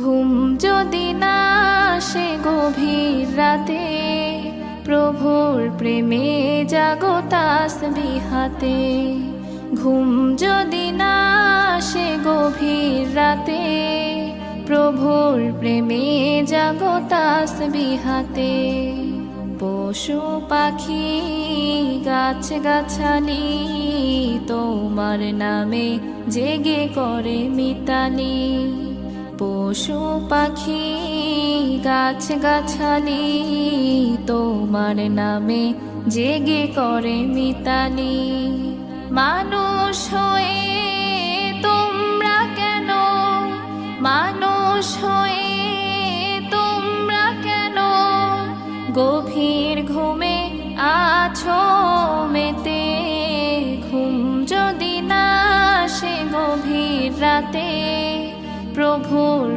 ঘুম যদি না আসে গভীর রাতে, প্রভুর প্রেমে জাগো তাসবিহ হাতে। ঘুম যদি না আসে গভীর রাতে, প্রভুর প্রেমে জাগো তাসবিহ হাতে। পশু পাখি গাছ গাছালি তোমার নামে জেগে করে মিতালি। পশু পাখি গাছ গাছালি তোমার নামে জেগে করে মিতালি। মানুষ হয়ে তোমরা কেন, মানুষ হয়ে তোমরা কেন গভীর ঘুমে আছো মেতে। ঘুম যদি না আসে গভীর রাতে, প্রভুর